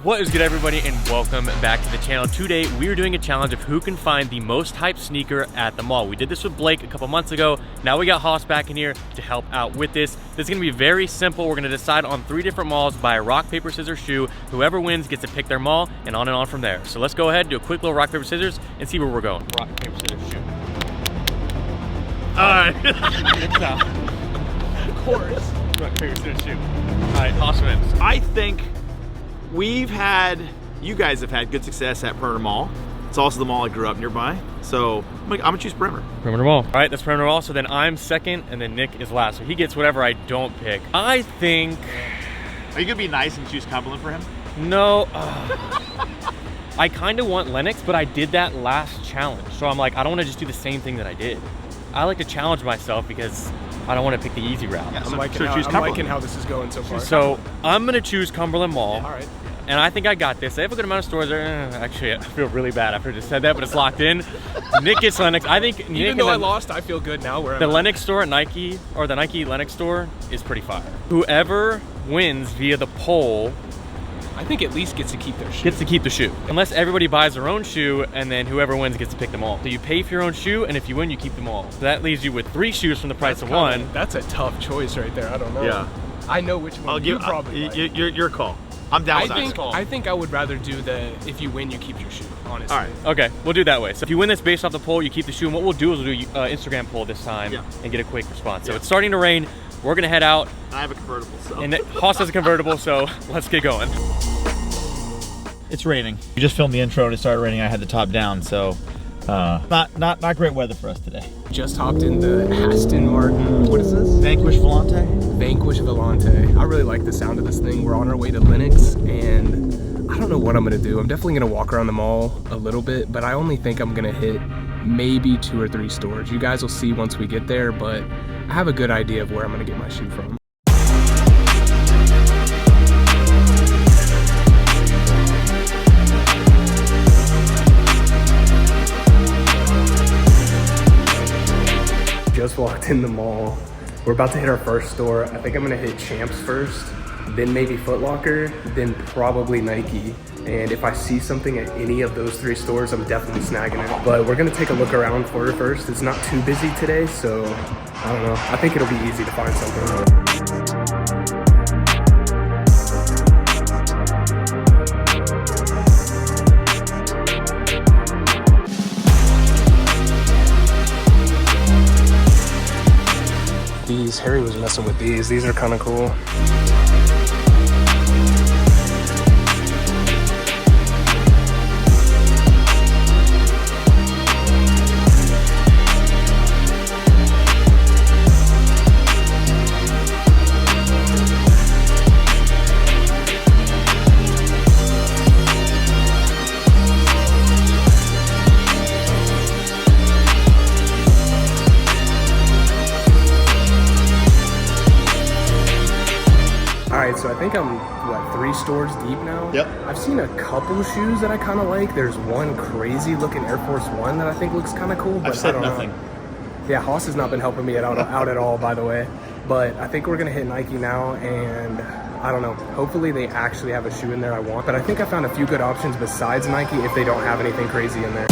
What is good, everybody, and welcome back to the channel. Today we are doing a challenge of who can find the most hyped sneaker at the mall. We did this with Blake a couple months ago. Now we got Haas back in here to help out with this. This is gonna be very simple. We're gonna decide on 3 different malls, buy a rock, paper, scissors shoe. Whoever wins gets to pick their mall, and on from there. So let's go ahead, do a quick little rock, paper, scissors, and see where we're going. Rock, paper, scissors, shoe. All right. Of course. Rock, paper, scissors, shoe. All right, Haas wins. I think you guys have had good success at Perimeter Mall. It's also the mall I grew up nearby. So I'm gonna choose Perimeter. Perimeter Mall. All right, that's Perimeter Mall. So then I'm second, and then Nick is last. So he gets whatever I don't pick. I think... Are you gonna be nice and choose Cumberland for him? No. I kind of want Lennox, but I did that last challenge. So I'm like, I don't want to just do the same thing that I did. I like to challenge myself because I don't want to pick the easy route. Yeah, I'm liking how this is going so far. So I'm gonna choose Cumberland Mall. Yeah, all right. And I think I got this. They have a good amount of stores there. Actually, I feel really bad after I just said that, but it's locked in. Nick gets Lennox. I think Nick, even though I lost, I feel good now. Where the Lennox store at Nike, or the Nike Lennox store, is pretty fire. Whoever wins via the poll, I think at least gets to keep their shoe. Gets to keep the shoe. Unless everybody buys their own shoe, and then whoever wins gets to pick them all. So you pay for your own shoe, and if you win, you keep them all. So that leaves you with 3 shoes from the price of 1. That's a tough choice right there. I don't know. Yeah. I know which one you probably like. Your call. I'm down with that. I think I would rather do the if you win, you keep your shoe, honestly. All right. Okay, we'll do it that way. So if you win this based off the poll, you keep the shoe. And what we'll do is we'll do Instagram poll this time and get a quick response. So it's starting to rain. We're gonna head out. I have a convertible, so. And Haas has a convertible, so let's get going. It's raining. We just filmed the intro and it started raining. I had the top down, so not great weather for us today. Just hopped in the Aston Martin. What is this? Vanquish Volante. Vanquish Volante. I really like the sound of this thing. We're on our way to Lennox, and I don't know what I'm gonna do. I'm definitely gonna walk around the mall a little bit, but I only think I'm gonna hit maybe 2 or 3 stores. You guys will see once we get there, but I have a good idea of where I'm gonna get my shoe from. Just walked in the mall. We're about to hit our first store. I think I'm gonna hit Champs first, then maybe Foot Locker, then probably Nike. And if I see something at any of those 3 stores, I'm definitely snagging it. But we're gonna take a look around for it first. It's not too busy today, so I don't know. I think it'll be easy to find something. Harry was messing with these. These are kind of cool. Alright, so I think I'm, 3 stores deep now? Yep. I've seen a couple shoes that I kind of like. There's one crazy looking Air Force One that I think looks kind of cool, but I've said I don't nothing. know. Yeah, Haas has not been helping me out at all, by the way. But I think we're going to hit Nike now, and I don't know. Hopefully they actually have a shoe in there I want. But I think I found a few good options besides Nike if they don't have anything crazy in there.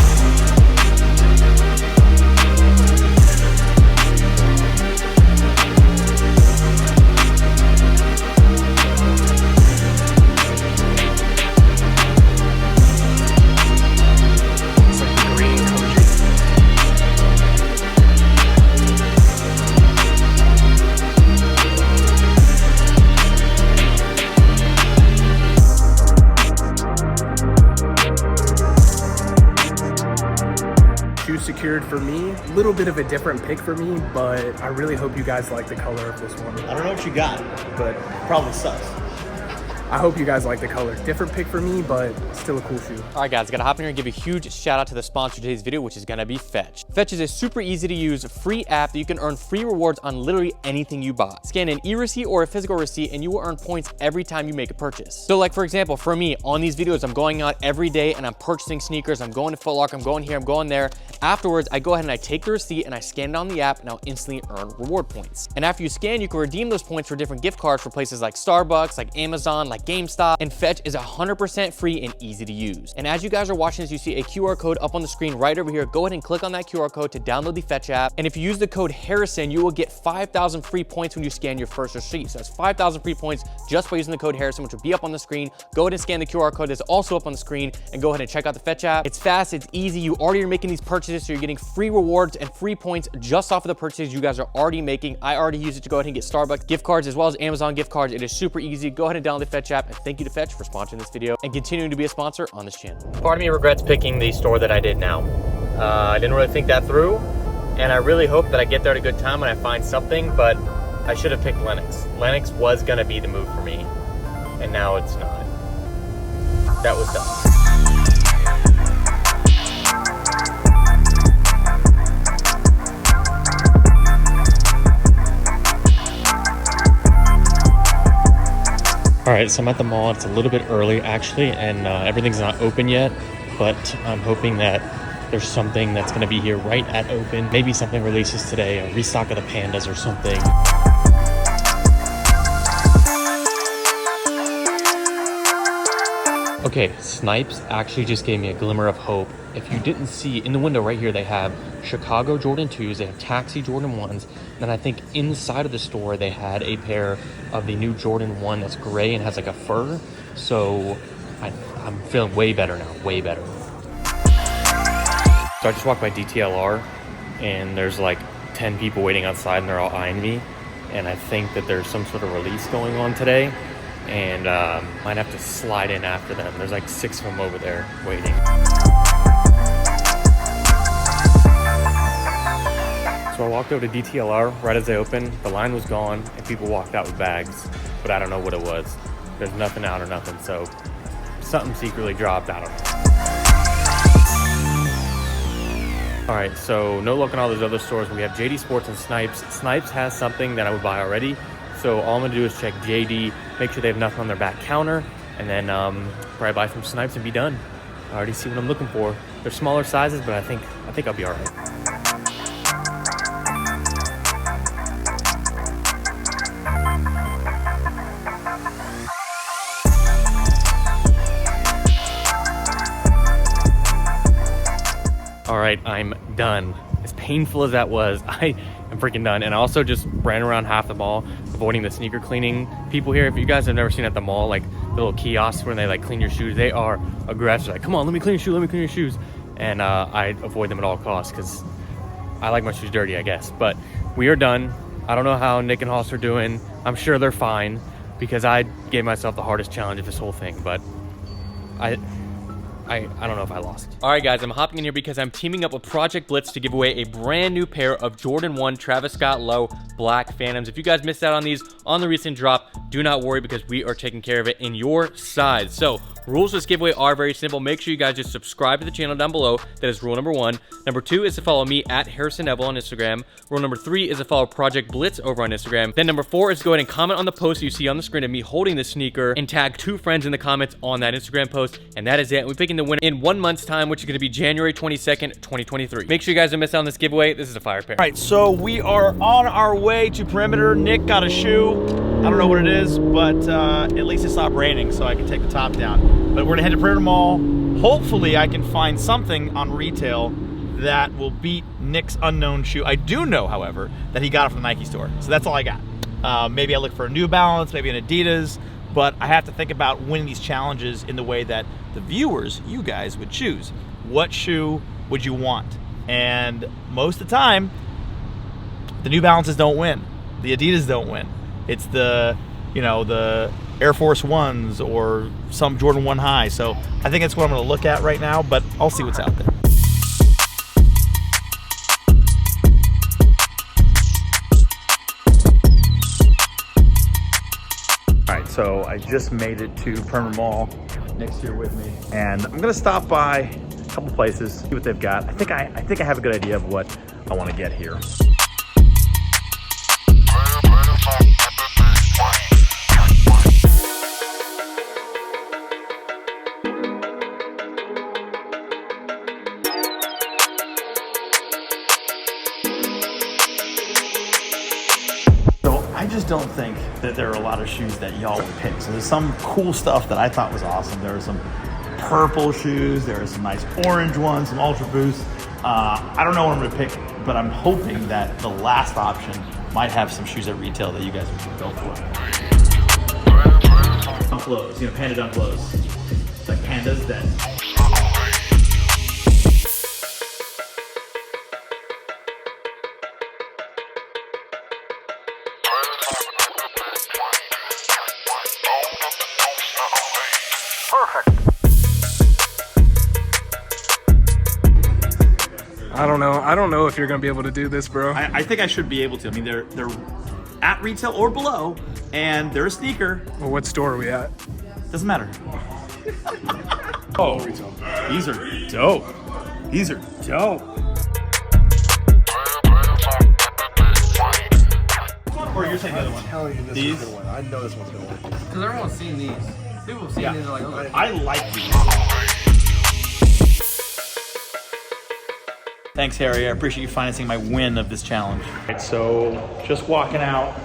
Secured for me. A little bit of a different pick for me, but I really hope you guys like the color of this one. I don't know what you got, but probably sucks. I hope you guys like the color. Different pick for me, but still a cool shoe. All right, guys, gotta hop in here and give a huge shout out to the sponsor of today's video, which is gonna be Fetch. Fetch is a super easy to use free app that you can earn free rewards on literally anything you buy. Scan an e-receipt or a physical receipt and you will earn points every time you make a purchase. So like, for example, for me, on these videos, I'm going out every day and I'm purchasing sneakers, I'm going to Foot Locker, I'm going here, I'm going there. Afterwards, I go ahead and I take the receipt and I scan it on the app and I'll instantly earn reward points. And after you scan, you can redeem those points for different gift cards for places like Starbucks, like Amazon, like with GameStop, and Fetch is 100% free and easy to use. And as you guys are watching this, you see a QR code up on the screen right over here. Go ahead and click on that QR code to download the Fetch app. And if you use the code Harrison, you will get 5,000 free points when you scan your first receipt. So that's 5,000 free points just by using the code Harrison, which will be up on the screen. Go ahead and scan the QR code that's also up on the screen and go ahead and check out the Fetch app. It's fast, it's easy. You already are making these purchases, so you're getting free rewards and free points just off of the purchases you guys are already making. I already use it to go ahead and get Starbucks gift cards as well as Amazon gift cards. It is super easy. Go ahead and download the Fetch app, and thank you to Fetch for sponsoring this video and continuing to be a sponsor on this channel. Part of me regrets picking the store that I did now. I didn't really think that through, and I really hope that I get there at a good time and I find something, but I should have picked Lennox. Lennox was gonna be the move for me, and now it's not. That was dumb. All right, so I'm at the mall. It's a little bit early actually, and everything's not open yet, but I'm hoping that there's something that's gonna be here right at open. Maybe something releases today, a restock of the pandas or something. Okay, Snipes actually just gave me a glimmer of hope. If you didn't see, in the window right here, they have Chicago Jordan 2s, they have Taxi Jordan 1s, and I think inside of the store they had a pair of the new Jordan 1 that's gray and has like a fur. So I'm feeling way better now, way better. So I just walked by DTLR and there's like 10 people waiting outside and they're all eyeing me. And I think that there's some sort of release going on today, and might have to slide in after them. There's like 6 of them over there waiting. So I walked over to DTLR right as they opened. The line was gone and people walked out with bags, but I don't know what it was. There's nothing out or nothing, so something secretly dropped, I don't know. All right, so no luck in all those other stores. We have JD Sports and Snipes. Snipes has something that I would buy already, so all I'm gonna do is check JD, make sure they have nothing on their back counter, and then probably buy some Snipes and be done. I already see what I'm looking for. They're smaller sizes, but I think I'll be all right. All right, I'm done. As painful as that was, I am freaking done. And I also just ran around half the mall, avoiding the sneaker cleaning people here. If you guys have never seen at the mall, like the little kiosks where they like clean your shoes, they are aggressive. Like, come on, let me clean your shoe, let me clean your shoes. And I avoid them at all costs because I like my shoes dirty, I guess. But we are done. I don't know how Nick and Hoss are doing. I'm sure they're fine because I gave myself the hardest challenge of this whole thing, but I don't know if I lost. All right, guys, I'm hopping in here because I'm teaming up with Project Blitz to give away a brand new pair of Jordan 1 Travis Scott Low Black Phantoms. If you guys missed out on these on the recent drop, do not worry because we are taking care of it in your size. So rules of this giveaway are very simple. Make sure you guys just subscribe to the channel down below. That is rule number 1. Number 2 is to follow me at harrisonnevel on Instagram. Rule number 3 is to follow Project Blitz over on Instagram. Then number 4 is to go ahead and comment on the post you see on the screen of me holding the sneaker and tag 2 friends in the comments on that Instagram post. And that is it. We're picking the winner in 1 month's time, which is going to be January 22nd, 2023. Make sure you guys don't miss out on this giveaway. This is a fire pair. All right, so we are on our way to Perimeter. Nick got a shoe. I don't know what it is, but at least it stopped raining, so I can take the top down. But we're gonna head to Perimeter Mall. Hopefully I can find something on retail that will beat Nick's unknown shoe. I do know, however, that he got it from the Nike store. So that's all I got. Maybe I look for a New Balance, maybe an Adidas, but I have to think about winning these challenges in the way that the viewers, you guys, would choose. What shoe would you want? And most of the time, the New Balances don't win. The Adidas don't win. It's the, you know, the Air Force Ones or some Jordan 1 high. So I think that's what I'm gonna look at right now, but I'll see what's out there. All right, so I just made it to Perimeter Mall. Nick's here with me, and I'm gonna stop by a couple places, see what they've got. I think I have a good idea of what I want to get here. just don't think that there are a lot of shoes that y'all would pick. So there's some cool stuff that I thought was awesome. There are some purple shoes. There are some nice orange ones, some Ultra Boosts. I don't know what I'm gonna pick, but I'm hoping that the last option might have some shoes at retail that you guys would go for. Dunk lows, you know, panda dunk lows. Like pandas that. I don't know if you're gonna be able to do this, bro. I think I should be able to. I mean, they're at retail or below, and they're a sneaker. Well, what store are we at? Doesn't matter. Oh, these are dope. These are dope. Or you're saying the other one? I'm telling you, this is a good one. I know this one's gonna work. Because everyone's seen these. People have seen these, they're like, oh. I like these. Thanks, Harry. I appreciate you financing my win of this challenge. Right, so just walking out,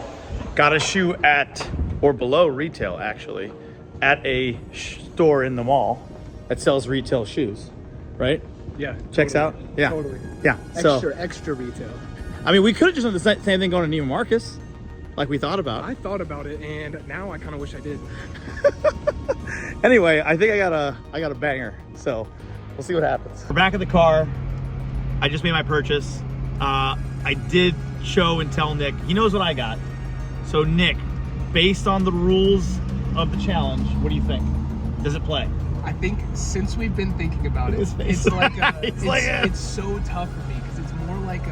got a shoe at or below retail, actually, at a store in the mall that sells retail shoes, right? Yeah. Checks out? Yeah. Totally. Yeah. Extra retail. I mean, we could have just done the same thing going to Neiman Marcus, like we thought about. I thought about it, and now I kind of wish I did. Anyway, I think I got a banger, so we'll see what happens. We're back at the car. I just made my purchase. I did show and tell Nick. He knows what I got. So Nick, based on the rules of the challenge, what do you think? Does it play? I think since we've been thinking about it, it's like it's so tough for me because it's more like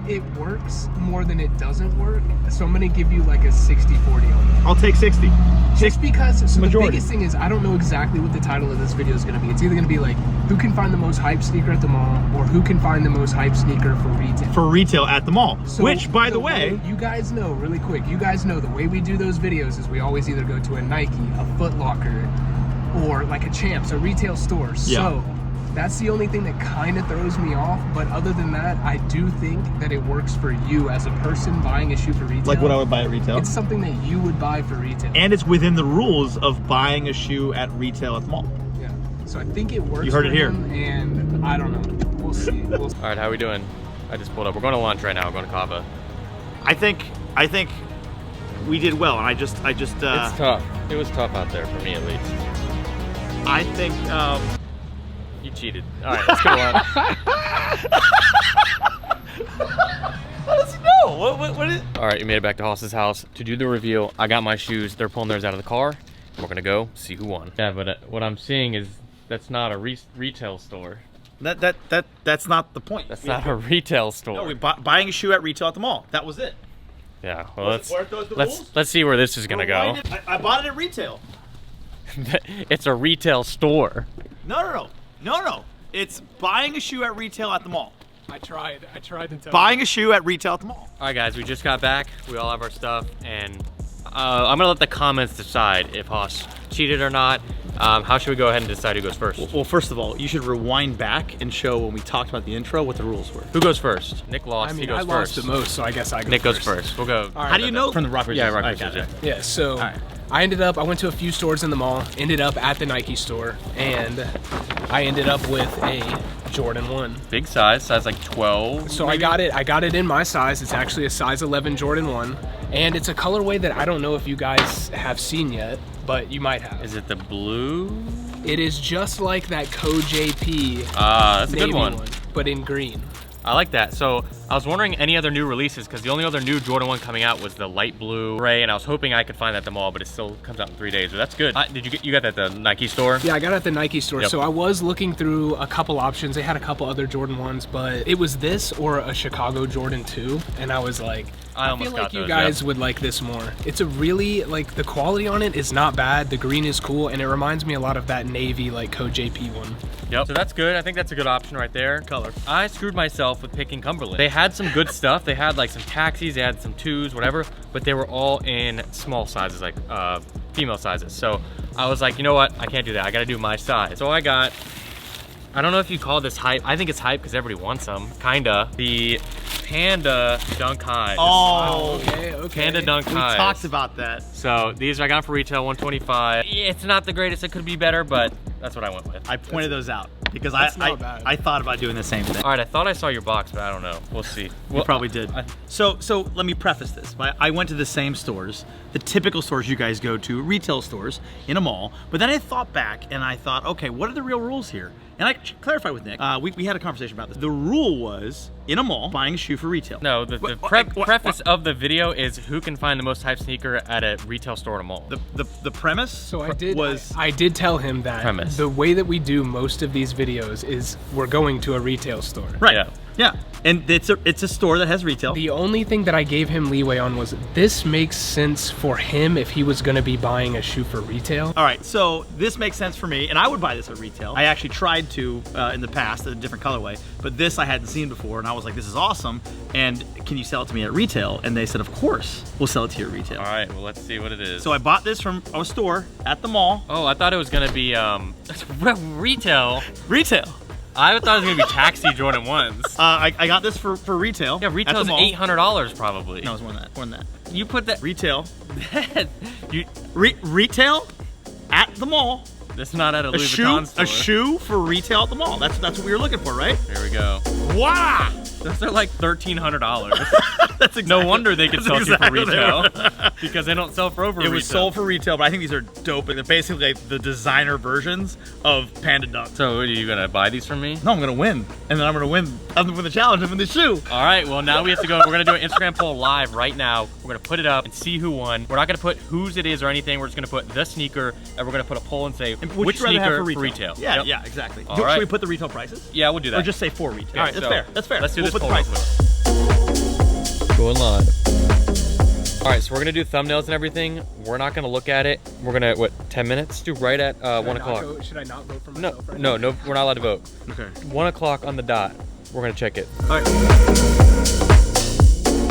it works more than it doesn't work. So I'm gonna give you like a 60-40 on that. I'll take 60. Just because the Majority. biggest thing is I don't know exactly what the title of this video is gonna be. It's either gonna be like who can find the most hype sneaker at the mall or who can find the most hype sneaker for retail. For retail at the mall. So which, by the way, you guys know really quick. You guys know the way we do those videos is we always either go to a Nike, a Foot Locker, or like a Champs, a retail store. Yeah. So that's the only thing that kind of throws me off. But other than that, I do think that it works for you as a person buying a shoe for retail. like what I would buy at retail. It's something that you would buy for retail. And it's within the rules of buying a shoe at retail at the mall. Yeah. So I think it works. You heard for it here. him, and I don't know. We'll see. All right, how we doing? I just pulled up. We're going to lunch right now. We're going to Kava. I think we did well, and I just It's tough. It was tough out there for me, at least. I think You cheated. All right, let's go on. how does he know? What is? All right, you made it back to Haas's house to do the reveal. I got my shoes. They're pulling theirs out of the car. We're gonna go see who won. Yeah, but what I'm seeing is that's not a retail store. That's not the point. That's not a retail store. No, buying a shoe at retail at the mall. That was it. Yeah. Well, Weren't those the rules? let's see where this is gonna go. I bought it at retail. It's a retail store. No. It's buying a shoe at retail at the mall. I tried to tell Buying a shoe at retail at the mall. All right, guys, we just got back. We all have our stuff, and I'm gonna let the comments decide if Haas cheated or not. How should we go ahead and decide who goes first? Well, first of all, you should rewind back and show when we talked about the intro what the rules were. Who goes first? Nick lost. I mean, he goes I lost first. the most, so I guess I go Nick first. goes first. We'll go. All right. How do you know from the rock paper Yeah, scissors? rock All right, paper got scissors. it. Yeah, so right. I went to a few stores in the mall, ended up at the Nike store, and I ended up with a Jordan 1. Big size like 12. So maybe? I got it in my size. It's actually a size 11 Jordan 1, and it's a colorway that I don't know if you guys have seen yet, but you might have. Is it the blue? It is just like that Co-JP That's a navy good one. but in green. I like that. So I was wondering any other new releases, because the only other new Jordan 1 coming out was the light blue gray, and I was hoping I could find that at the mall, but it still comes out in 3 days. So that's good. You got that at the Nike store? Yeah, I got it at the Nike store. Yep. So I was looking through a couple options. They had a couple other Jordan 1s, but it was this or a Chicago Jordan 2, and I was like, I I almost feel got like you those, guys yep. would like this more. It's a really, like, the quality on it is not bad. The green is cool, and it reminds me a lot of that navy, like, Co-JP one. Yep. So that's good. I think that's a good option right there. Color. I screwed myself with picking Cumberland. They had some good stuff. They had like some taxis, they had some 2s, whatever, but they were all in small sizes, like female sizes. So I was like, you know what? I can't do that. I gotta do my size. So I don't know if you call this hype. I think it's hype because everybody wants them, kinda. The Panda Dunk High. Oh, Okay. Panda Dunk we High. talked about that. So these I got for retail, 125. It's not the greatest. It could be better, but that's what I went with. I pointed those out because That's not bad. I thought about doing the same thing. All right, I thought I saw your box, but I don't know. We'll see. You probably did. So let me preface this. I went to the same stores, the typical stores you guys go to, retail stores in a mall. But then I thought back and I thought, okay, what are the real rules here? And I clarified with Nick. We had a conversation about this. The rule was in a mall buying a shoe for retail. No, the preface of the video is who can find the most hype sneaker at a retail store in a mall. The premise So was I did tell him that Premise. the way that we do most of these videos is we're going to a retail store. right. Yeah. And it's a store that has retail. The only thing that I gave him leeway on was this makes sense for him if he was going to be buying a shoe for retail. All right, so this makes sense for me, and I would buy this at retail. I actually tried to in the past at a different colorway, but this I hadn't seen before, and I was like, this is awesome, and can you sell it to me at retail? And they said, of course, we'll sell it to you at retail. All right, well, let's see what it is. So I bought this from a store at the mall. Oh, I thought it was gonna be retail. Retail. I thought it was gonna be Taxi Jordan 1s. I got this for retail. Yeah, at retail's the mall. $800 probably. No, it was more than that. You put that Retail. you. Retail at the mall. That's not at a A Louis shoe, Vuitton store. a shoe for retail at the mall. That's what we were looking for, right? Here we go. Wow. Those are like $1,300. That's exactly, No wonder they could that's sell exactly you for retail because they don't sell for over It retail. was sold for retail, but I think these are dope. And they're basically like the designer versions of Panda Dunk. So are you gonna buy these from me? No, I'm gonna win, and then I'm gonna win the challenge and win the shoe. All right, well now we have to go. We're gonna do an Instagram poll live right now. We're gonna put it up and see who won. We're not gonna put whose it is or anything. We're just gonna put the sneaker, and we're gonna put a poll and say And which you rather sneaker have for retail. Yeah, Yep. yeah, exactly. All Should right. we put the retail prices? Yeah, we'll do that. Or just say for retail? All All right, that's so fair. That's fair. Let's do We'll this put poll the real prices. quick. Going live. All right, so we're gonna do thumbnails and everything. We're not gonna look at it. We're gonna, what, 10 minutes? Do right at 1 o'clock. Should I not vote for No, myself right no, no, we're not allowed to vote. Okay. 1 o'clock on the dot. We're gonna check it. All right.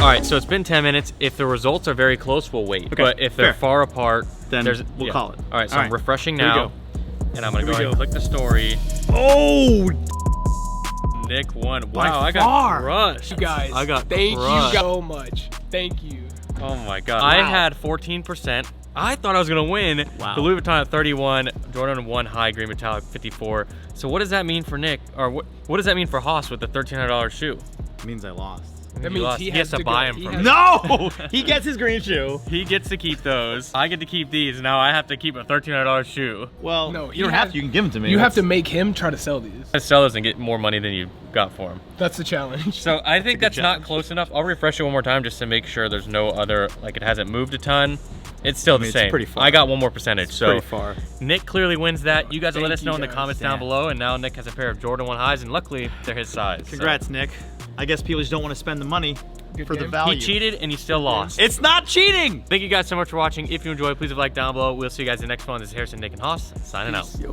All right, so it's been 10 minutes. If the results are very close, we'll wait. Okay, But if they're fair. far apart, Then there's, we'll call it. All right, so All I'm right. refreshing Here we now. go. And I'm gonna Here go we ahead and go. click the story. Oh, Nick won. By Wow, I far. got crushed. You guys, I got thank crushed. you so much. Thank you. Oh my God. I had 14%. I thought I was gonna win. Wow. The Louis Vuitton at 31, Jordan 1 high green metallic 54. So what does that mean for Nick? Or what does that mean for Haas with the $1,300 shoe? it means I lost. That He means lost. he He has to go- buy 'em he from has- me. No, he gets his green shoe. He gets to keep those. I get to keep these. Now I have to keep a $1,300 shoe. Well, No, you don't have to. You can give them to me. You have to make him try to sell these. I sell those and get more money than you got for them. That's the challenge. So I think that's not challenge. close enough. I'll refresh it one more time just to make sure there's no other, like it hasn't moved a ton. It's still the it's same. pretty far. I got one more percentage. So pretty far. Nick clearly wins that. You guys will let Thank us know you in the guys. comments down Yeah. below. And now Nick has a pair of Jordan 1 highs, and luckily they're his size. So Congrats, Nick. I guess people just don't want to spend the money Good for the game. value. He cheated and he still lost. It's not cheating. Thank you guys so much for watching. If you enjoyed, please leave a like down below. We'll see you guys in the next one. This is Harrison, Nick, and Haas signing out. Yo.